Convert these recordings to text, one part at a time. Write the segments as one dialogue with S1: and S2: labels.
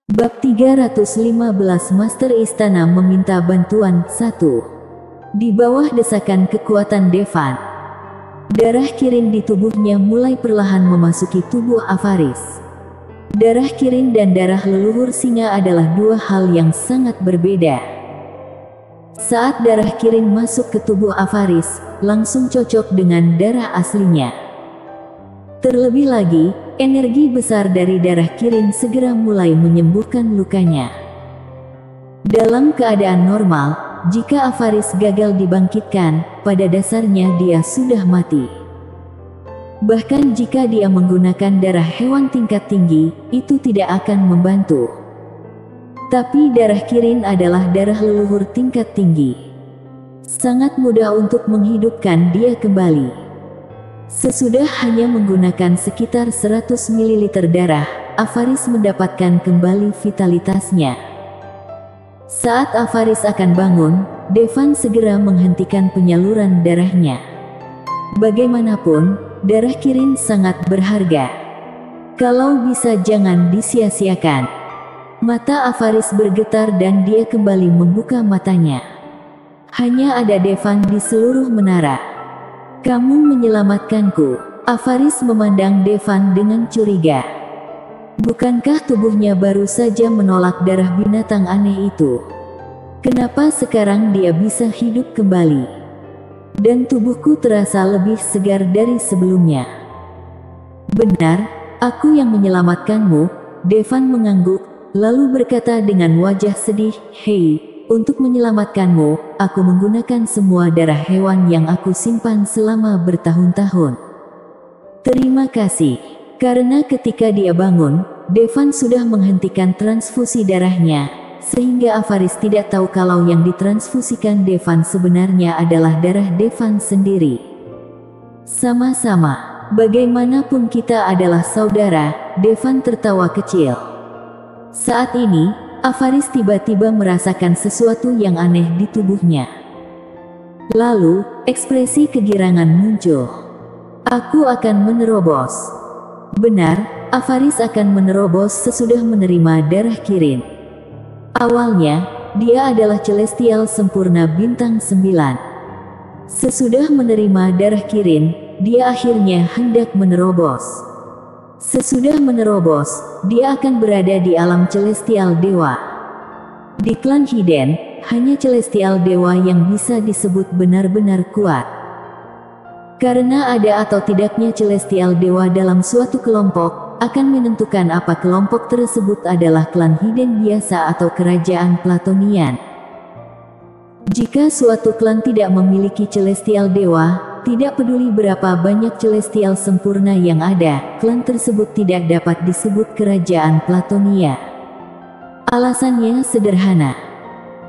S1: Bab 315 Master Istana meminta bantuan 1. Di bawah desakan kekuatan Devan, darah Kirin di tubuhnya mulai perlahan memasuki tubuh Avaris. Darah Kirin dan darah leluhur singa adalah dua hal yang sangat berbeda. Saat darah Kirin masuk ke tubuh Avaris, langsung cocok dengan darah aslinya. Terlebih lagi, energi besar dari darah Kirin segera mulai menyembuhkan lukanya. Dalam keadaan normal, jika Avaris gagal dibangkitkan, pada dasarnya dia sudah mati. Bahkan jika dia menggunakan darah hewan tingkat tinggi, itu tidak akan membantu. Tapi darah Kirin adalah darah leluhur tingkat tinggi. Sangat mudah untuk menghidupkan dia kembali. Sesudah hanya menggunakan sekitar 100 ml darah, Avaris mendapatkan kembali vitalitasnya. Saat Avaris akan bangun, Devan segera menghentikan penyaluran darahnya. Bagaimanapun, darah Kirin sangat berharga. Kalau bisa jangan disia-siakan. Mata Avaris bergetar dan dia kembali membuka matanya. Hanya ada Devan di seluruh menara. Kamu menyelamatkanku. Avaris memandang Devan dengan curiga. Bukankah tubuhnya baru saja menolak darah binatang aneh itu? Kenapa sekarang dia bisa hidup kembali? Dan tubuhku terasa lebih segar dari sebelumnya. Benar, aku yang menyelamatkanmu. Devan mengangguk, lalu berkata dengan wajah sedih, "Hei, untuk menyelamatkanmu, aku menggunakan semua darah hewan yang aku simpan selama bertahun-tahun." Terima kasih. Karena ketika dia bangun, Devan sudah menghentikan transfusi darahnya, sehingga Avaris tidak tahu kalau yang ditransfusikan Devan sebenarnya adalah darah Devan sendiri. Sama-sama. Bagaimanapun kita adalah saudara, Devan tertawa kecil. Saat ini, Avaris tiba-tiba merasakan sesuatu yang aneh di tubuhnya. Lalu, ekspresi kegirangan muncul. Aku akan menerobos. Benar, Avaris akan menerobos sesudah menerima darah Kirin. Awalnya, dia adalah Celestial sempurna bintang 9. Sesudah menerima darah Kirin, dia akhirnya hendak menerobos. Sesudah menerobos, dia akan berada di alam Celestial Dewa. Di klan Hiden, hanya Celestial Dewa yang bisa disebut benar-benar kuat. Karena ada atau tidaknya Celestial Dewa dalam suatu kelompok, akan menentukan apa kelompok tersebut adalah klan Hiden biasa atau kerajaan Platonian. Jika suatu klan tidak memiliki Celestial Dewa, tidak peduli berapa banyak Celestial sempurna yang ada, klan tersebut tidak dapat disebut kerajaan Platonia. Alasannya sederhana.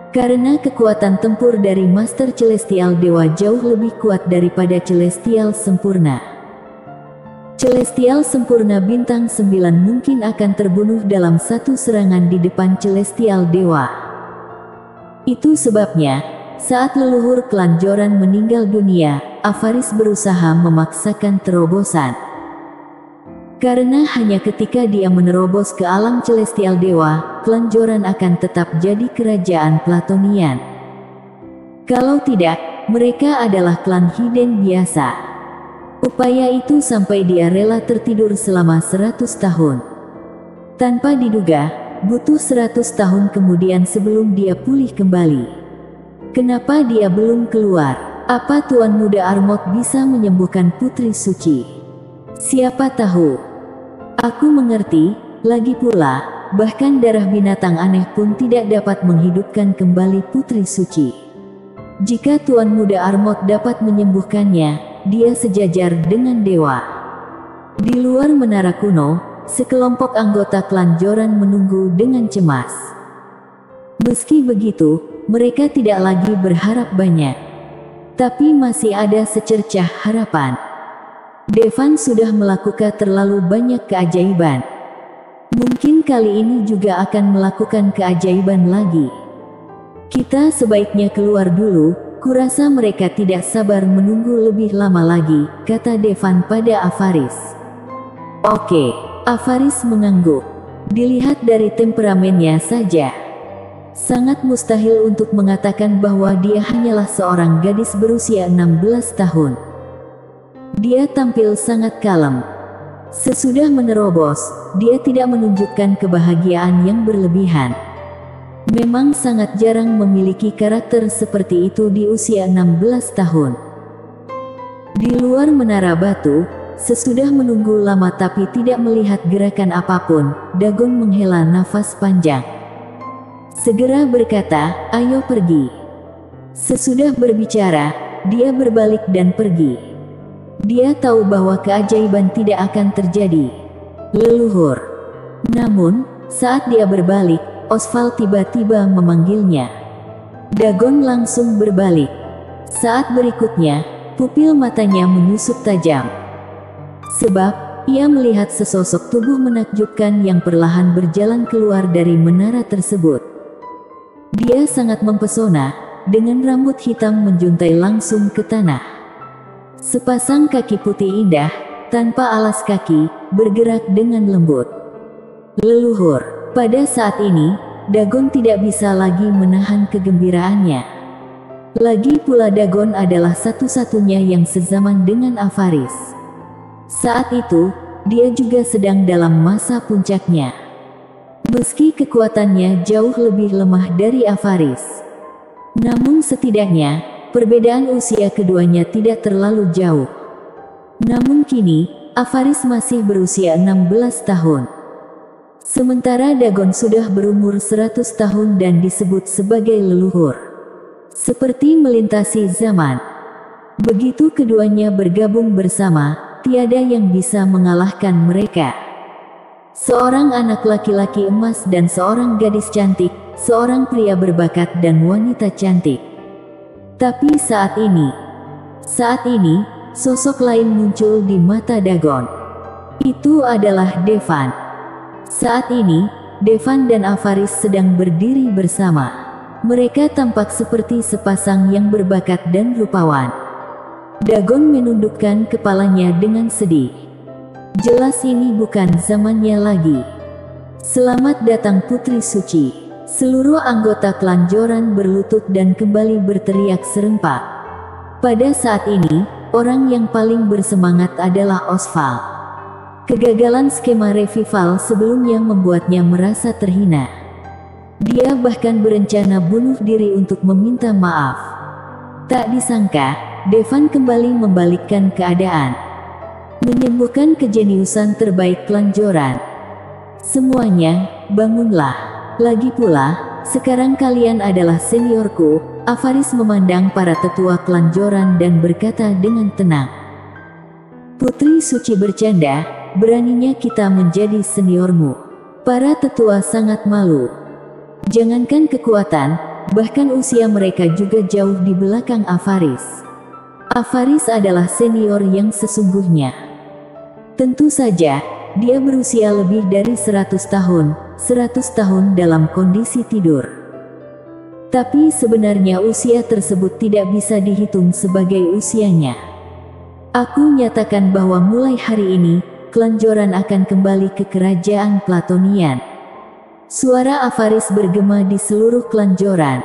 S1: Karena kekuatan tempur dari Master Celestial Dewa jauh lebih kuat daripada Celestial sempurna. Celestial sempurna bintang 9 mungkin akan terbunuh dalam satu serangan di depan Celestial Dewa. Itu sebabnya, saat leluhur klan Joran meninggal dunia, Avaris berusaha memaksakan terobosan. Karena hanya ketika dia menerobos ke alam Celestial Dewa, klan Joran akan tetap jadi kerajaan Platonian. Kalau tidak, mereka adalah klan Hiden biasa. Upaya itu sampai dia rela tertidur selama 100 tahun. Tanpa diduga, butuh 100 tahun kemudian sebelum dia pulih kembali. Kenapa dia belum keluar? Apa Tuan Muda Armot bisa menyembuhkan Putri Suci? Siapa tahu? Aku mengerti, lagi pula, bahkan darah binatang aneh pun tidak dapat menghidupkan kembali Putri Suci. Jika Tuan Muda Armot dapat menyembuhkannya, dia sejajar dengan dewa. Di luar menara kuno, sekelompok anggota klan Joran menunggu dengan cemas. Meski begitu, mereka tidak lagi berharap banyak. Tapi masih ada secercah harapan. Devan sudah melakukan terlalu banyak keajaiban. Mungkin kali ini juga akan melakukan keajaiban lagi. Kita sebaiknya keluar dulu, kurasa mereka tidak sabar menunggu lebih lama lagi, kata Devan pada Avaris. Oke, Avaris mengangguk. Dilihat dari temperamennya saja, sangat mustahil untuk mengatakan bahwa dia hanyalah seorang gadis berusia 16 tahun. Dia tampil sangat kalem. Sesudah menerobos, dia tidak menunjukkan kebahagiaan yang berlebihan. Memang sangat jarang memiliki karakter seperti itu di usia 16 tahun. Di luar menara batu, sesudah menunggu lama tapi tidak melihat gerakan apapun, Dagon menghela nafas panjang. Segera berkata, "Ayo pergi." Sesudah berbicara, dia berbalik dan pergi. Dia tahu bahwa keajaiban tidak akan terjadi. Leluhur. Namun, saat dia berbalik, Osval tiba-tiba memanggilnya. Dagon langsung berbalik. Saat berikutnya, pupil matanya menyusut tajam. Sebab, ia melihat sesosok tubuh menakjubkan yang perlahan berjalan keluar dari menara tersebut. Dia sangat mempesona, dengan rambut hitam menjuntai langsung ke tanah. Sepasang kaki putih indah, tanpa alas kaki, bergerak dengan lembut. Leluhur. Pada saat ini, Dagon tidak bisa lagi menahan kegembiraannya. Lagi pula Dagon adalah satu-satunya yang sezaman dengan Avaris. Saat itu, dia juga sedang dalam masa puncaknya. Meski kekuatannya jauh lebih lemah dari Avaris, namun setidaknya, perbedaan usia keduanya tidak terlalu jauh. Namun kini, Avaris masih berusia 16 tahun. Sementara Dagon sudah berumur 100 tahun dan disebut sebagai leluhur. Seperti melintasi zaman. Begitu keduanya bergabung bersama, tiada yang bisa mengalahkan mereka. Seorang anak laki-laki emas dan seorang gadis cantik, seorang pria berbakat dan wanita cantik. Tapi saat ini, sosok lain muncul di mata Dagon. Itu adalah Devan. Saat ini, Devan dan Avaris sedang berdiri bersama. Mereka tampak seperti sepasang yang berbakat dan rupawan. Dagon menundukkan kepalanya dengan sedih. Jelas ini bukan zamannya lagi. Selamat datang Putri Suci. Seluruh anggota klan Joran berlutut dan kembali berteriak serempak. Pada saat ini, orang yang paling bersemangat adalah Osval. Kegagalan skema revival sebelumnya membuatnya merasa terhina. Dia bahkan berencana bunuh diri untuk meminta maaf. Tak disangka, Devan kembali membalikkan keadaan. Menyembuhkan kejeniusan terbaik klan Joran. Semuanya, bangunlah. Lagi pula, sekarang kalian adalah seniorku. Avaris memandang para tetua klan Joran dan berkata dengan tenang. Putri Suci bercanda, beraninya kita menjadi seniormu. Para tetua sangat malu. Jangankan kekuatan, bahkan usia mereka juga jauh di belakang Avaris. Avaris adalah senior yang sesungguhnya. Tentu saja, dia berusia lebih dari 100 tahun, 100 tahun dalam kondisi tidur. Tapi sebenarnya usia tersebut tidak bisa dihitung sebagai usianya. Aku nyatakan bahwa mulai hari ini, klan Joran akan kembali ke kerajaan Platonian. Suara Avaris bergema di seluruh klan Joran.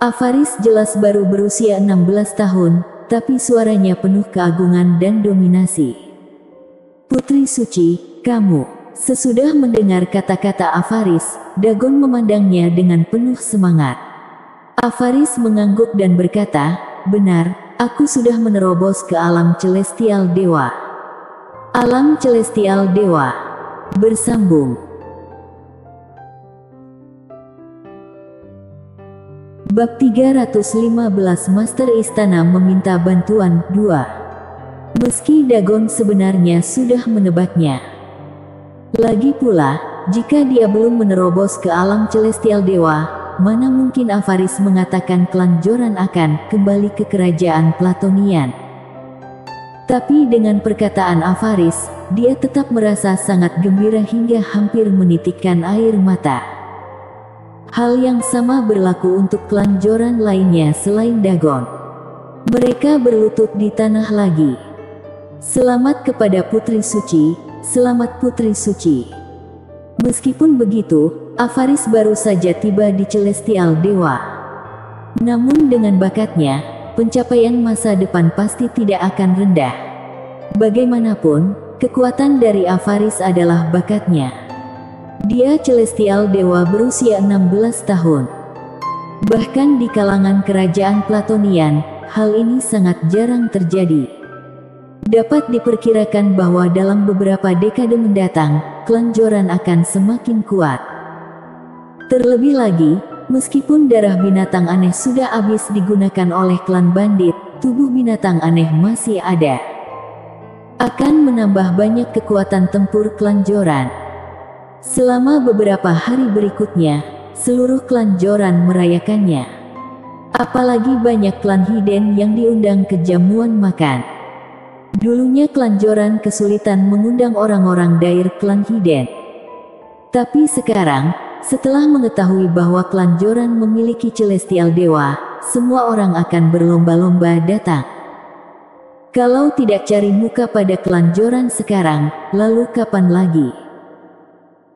S1: Avaris jelas baru berusia 16 tahun, tapi suaranya penuh keagungan dan dominasi. Putri Suci, kamu. Sesudah mendengar kata-kata Avaris, Dagon memandangnya dengan penuh semangat. Avaris mengangguk dan berkata, benar, aku sudah menerobos ke alam celestial dewa. Alam celestial dewa. Bersambung. Bab 315 Master Istana meminta bantuan 2. Meski Dagon sebenarnya sudah menebaknya. Lagi pula, jika dia belum menerobos ke alam celestial dewa, mana mungkin Avaris mengatakan klan Joran akan kembali ke kerajaan Platonian. Tapi dengan perkataan Avaris, dia tetap merasa sangat gembira hingga hampir menitikkan air mata. Hal yang sama berlaku untuk klan Joran lainnya selain Dagon. Mereka berlutut di tanah lagi. Selamat kepada Putri Suci, selamat Putri Suci. Meskipun begitu, Avaris baru saja tiba di Celestial Dewa. Namun dengan bakatnya, pencapaian masa depan pasti tidak akan rendah. Bagaimanapun, kekuatan dari Avaris adalah bakatnya. Dia Celestial Dewa berusia 16 tahun. Bahkan di kalangan kerajaan Platonian, hal ini sangat jarang terjadi. Dapat diperkirakan bahwa dalam beberapa dekade mendatang, klan Joran akan semakin kuat. Terlebih lagi, meskipun darah binatang aneh sudah habis digunakan oleh klan bandit, tubuh binatang aneh masih ada. Akan menambah banyak kekuatan tempur klan Joran. Selama beberapa hari berikutnya, seluruh klan Joran merayakannya. Apalagi banyak klan Hiden yang diundang ke jamuan makan. Dulunya klan Joran kesulitan mengundang orang-orang dari klan Hiden. Tapi sekarang, setelah mengetahui bahwa klan Joran memiliki Celestial Dewa, semua orang akan berlomba-lomba datang. Kalau tidak cari muka pada klan Joran sekarang, lalu kapan lagi?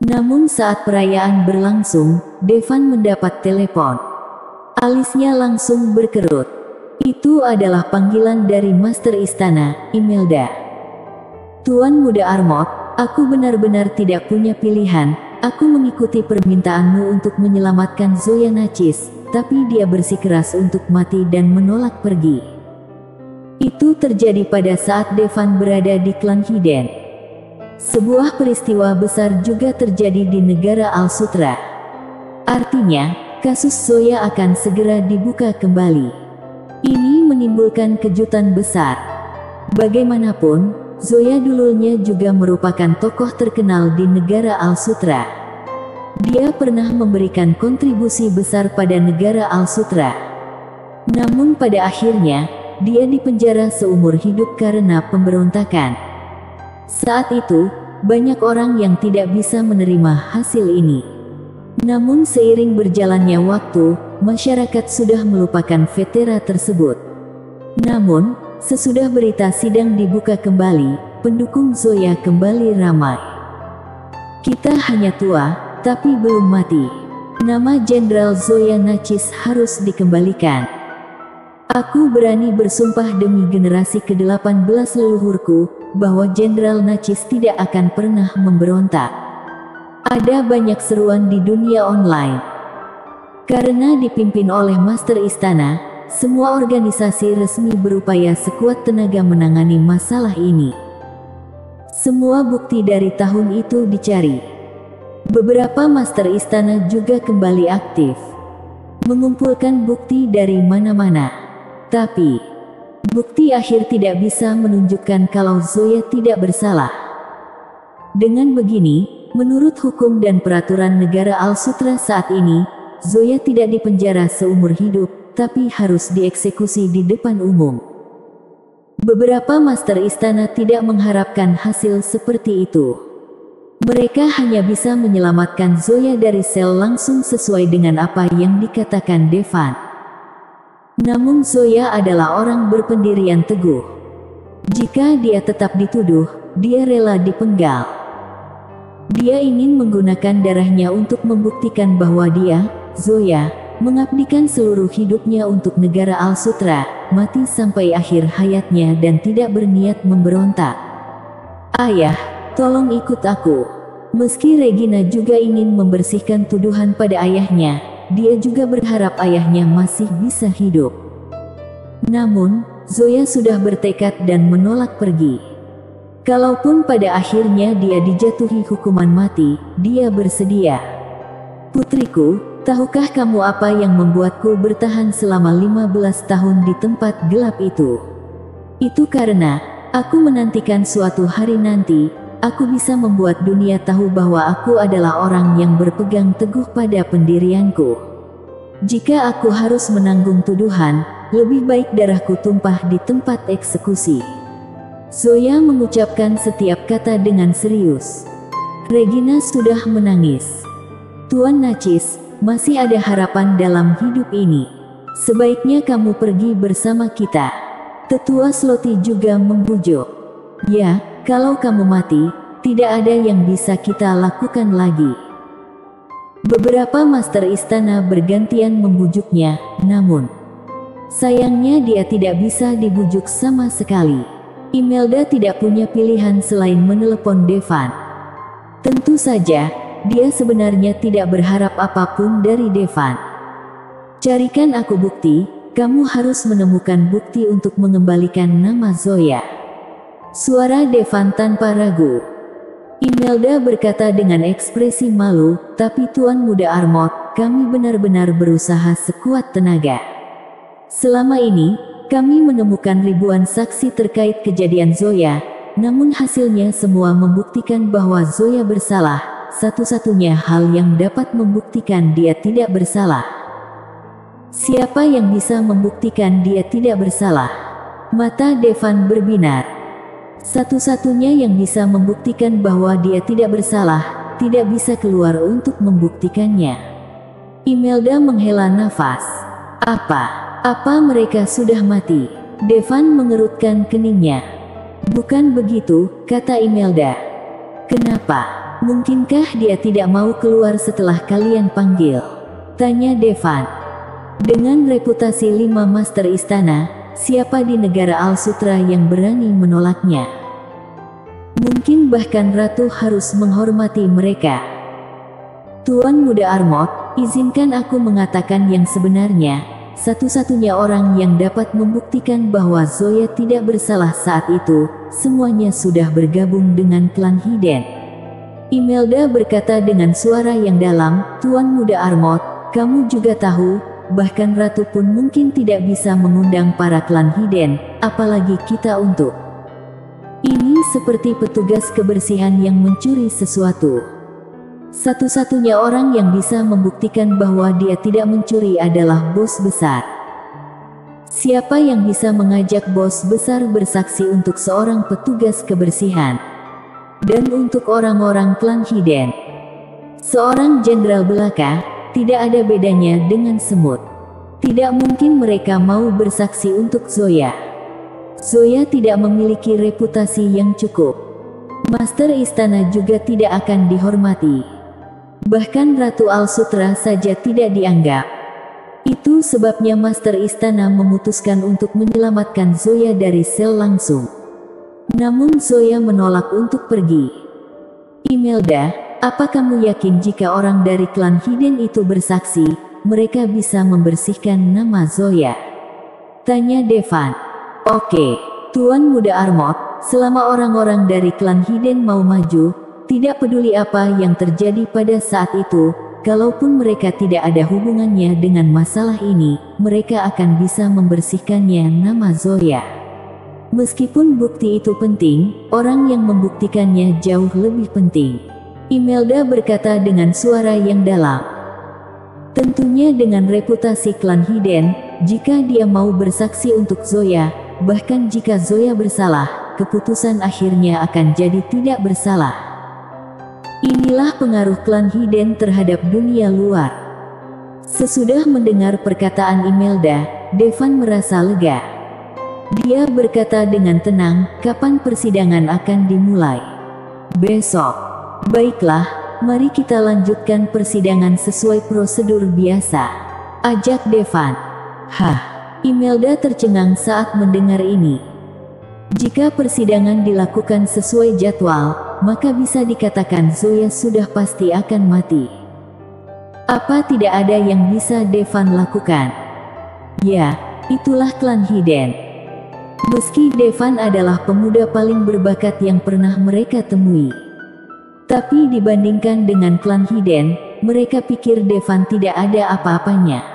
S1: Namun saat perayaan berlangsung, Devan mendapat telepon. Alisnya langsung berkerut. Itu adalah panggilan dari Master Istana, Imelda. Tuan Muda Armot, aku benar-benar tidak punya pilihan. Aku mengikuti permintaanmu untuk menyelamatkan Zoya Nacis, tapi dia bersikeras untuk mati dan menolak pergi. Itu terjadi pada saat Devan berada di klan Hiden. Sebuah peristiwa besar juga terjadi di negara Al-Sutra. Artinya, kasus Zoya akan segera dibuka kembali. Ini menimbulkan kejutan besar. Bagaimanapun, Zoya dulunya juga merupakan tokoh terkenal di negara Al-Sutra. Dia pernah memberikan kontribusi besar pada negara Al-Sutra. Namun pada akhirnya, dia dipenjara seumur hidup karena pemberontakan. Saat itu, banyak orang yang tidak bisa menerima hasil ini. Namun seiring berjalannya waktu, masyarakat sudah melupakan vetera tersebut. Namun, sesudah berita sidang dibuka kembali, pendukung Zoya kembali ramai. Kita hanya tua, tapi belum mati. Nama Jenderal Zoya Nacis harus dikembalikan. Aku berani bersumpah demi generasi ke-18 leluhurku, bahwa Jenderal Nacis tidak akan pernah memberontak. Ada banyak seruan di dunia online. Karena dipimpin oleh Master Istana, semua organisasi resmi berupaya sekuat tenaga menangani masalah ini. Semua bukti dari tahun itu dicari. Beberapa Master Istana juga kembali aktif, mengumpulkan bukti dari mana-mana. Tapi, bukti akhir tidak bisa menunjukkan kalau Zoya tidak bersalah. Dengan begini, menurut hukum dan peraturan negara Al-Sutra saat ini, Zoya tidak dipenjara seumur hidup, tapi harus dieksekusi di depan umum. Beberapa Master Istana tidak mengharapkan hasil seperti itu. Mereka hanya bisa menyelamatkan Zoya dari sel langsung sesuai dengan apa yang dikatakan Devan. Namun Zoya adalah orang berpendirian teguh. Jika dia tetap dituduh, dia rela dipenggal. Dia ingin menggunakan darahnya untuk membuktikan bahwa dia, Zoya, mengabdikan seluruh hidupnya untuk negara Al-Sutra, mati sampai akhir hayatnya dan tidak berniat memberontak. Ayah, tolong ikut aku. Meski Regina juga ingin membersihkan tuduhan pada ayahnya, dia juga berharap ayahnya masih bisa hidup. Namun, Zoya sudah bertekad dan menolak pergi. Kalaupun pada akhirnya dia dijatuhi hukuman mati, dia bersedia. Putriku, tahukah kamu apa yang membuatku bertahan selama 15 tahun di tempat gelap itu? Itu karena, aku menantikan suatu hari nanti, aku bisa membuat dunia tahu bahwa aku adalah orang yang berpegang teguh pada pendirianku. Jika aku harus menanggung tuduhan, lebih baik darahku tumpah di tempat eksekusi. Zoya mengucapkan setiap kata dengan serius. Regina sudah menangis. Tuan Nacis, masih ada harapan dalam hidup ini. Sebaiknya kamu pergi bersama kita. Tetua Sloti juga membujuk. Ya, kalau kamu mati, tidak ada yang bisa kita lakukan lagi. Beberapa master istana bergantian membujuknya, namun sayangnya dia tidak bisa dibujuk sama sekali. Imelda tidak punya pilihan selain menelepon Devan. Tentu saja, dia sebenarnya tidak berharap apapun dari Devan. Carikan aku bukti, kamu harus menemukan bukti untuk mengembalikan nama Zoya. Suara Devan tanpa ragu. Imelda berkata dengan ekspresi malu, tapi Tuan Muda Armot, kami benar-benar berusaha sekuat tenaga. Selama ini, kami menemukan ribuan saksi terkait kejadian Zoya, namun hasilnya semua membuktikan bahwa Zoya bersalah. Satu-satunya hal yang dapat membuktikan dia tidak bersalah. Siapa yang bisa membuktikan dia tidak bersalah? Mata Devan berbinar. Satu-satunya yang bisa membuktikan bahwa dia tidak bersalah, tidak bisa keluar untuk membuktikannya. Imelda menghela nafas. Apa mereka sudah mati? Devan mengerutkan keningnya. Bukan begitu, kata Imelda. Kenapa? Mungkinkah dia tidak mau keluar setelah kalian panggil? Tanya Devan. Dengan reputasi 5 master istana, siapa di negara Al-Sutra yang berani menolaknya? Mungkin bahkan Ratu harus menghormati mereka. Tuan Muda Armot, izinkan aku mengatakan yang sebenarnya. Satu-satunya orang yang dapat membuktikan bahwa Zoya tidak bersalah saat itu, semuanya sudah bergabung dengan klan Hiden. Imelda berkata dengan suara yang dalam, Tuan Muda Armot, kamu juga tahu, bahkan Ratu pun mungkin tidak bisa mengundang para klan Hiden, apalagi kita untuk. Ini seperti petugas kebersihan yang mencuri sesuatu. Satu-satunya orang yang bisa membuktikan bahwa dia tidak mencuri adalah bos besar. Siapa yang bisa mengajak bos besar bersaksi untuk seorang petugas kebersihan? Dan untuk orang-orang klan Hiden? Seorang jenderal belaka, tidak ada bedanya dengan semut. Tidak mungkin mereka mau bersaksi untuk Zoya. Zoya tidak memiliki reputasi yang cukup. Master istana juga tidak akan dihormati. Bahkan Ratu Al-Sutra saja tidak dianggap. Itu sebabnya master istana memutuskan untuk menyelamatkan Zoya dari sel langsung. Namun Zoya menolak untuk pergi. Imelda, apa kamu yakin jika orang dari klan Hiden itu bersaksi, mereka bisa membersihkan nama Zoya? Tanya Devan. Oke, Tuan Muda Armot, selama orang-orang dari klan Hiden mau maju, tidak peduli apa yang terjadi pada saat itu, kalaupun mereka tidak ada hubungannya dengan masalah ini, mereka akan bisa membersihkannya nama Zoya. Meskipun bukti itu penting, orang yang membuktikannya jauh lebih penting. Imelda berkata dengan suara yang dalam. Tentunya dengan reputasi klan Hiden, jika dia mau bersaksi untuk Zoya, bahkan jika Zoya bersalah, keputusan akhirnya akan jadi tidak bersalah. Inilah pengaruh klan Hiden terhadap dunia luar. Sesudah mendengar perkataan Imelda, Devan merasa lega. Dia berkata dengan tenang, kapan persidangan akan dimulai? Besok. Baiklah, mari kita lanjutkan persidangan sesuai prosedur biasa. Ajak Devan. Hah, Imelda tercengang saat mendengar ini. Jika persidangan dilakukan sesuai jadwal, maka bisa dikatakan Zoya sudah pasti akan mati. Apa tidak ada yang bisa Devan lakukan? Ya, itulah klan Hiden. Meski Devan adalah pemuda paling berbakat yang pernah mereka temui. Tapi dibandingkan dengan klan Hiden, mereka pikir Devan tidak ada apa-apanya.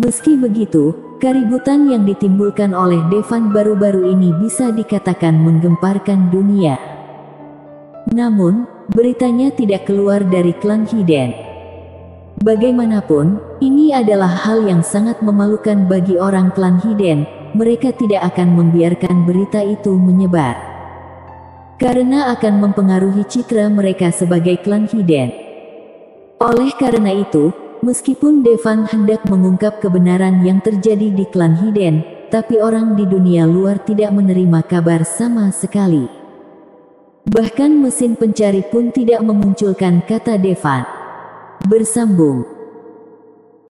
S1: Meski begitu, keributan yang ditimbulkan oleh Devan baru-baru ini bisa dikatakan menggemparkan dunia. Namun, beritanya tidak keluar dari klan Hiden. Bagaimanapun, ini adalah hal yang sangat memalukan bagi orang klan Hiden, mereka tidak akan membiarkan berita itu menyebar. Karena akan mempengaruhi citra mereka sebagai klan Hiden. Oleh karena itu, meskipun Devan hendak mengungkap kebenaran yang terjadi di klan Hiden, tapi orang di dunia luar tidak menerima kabar sama sekali. Bahkan mesin pencari pun tidak memunculkan kata Devan. Bersambung.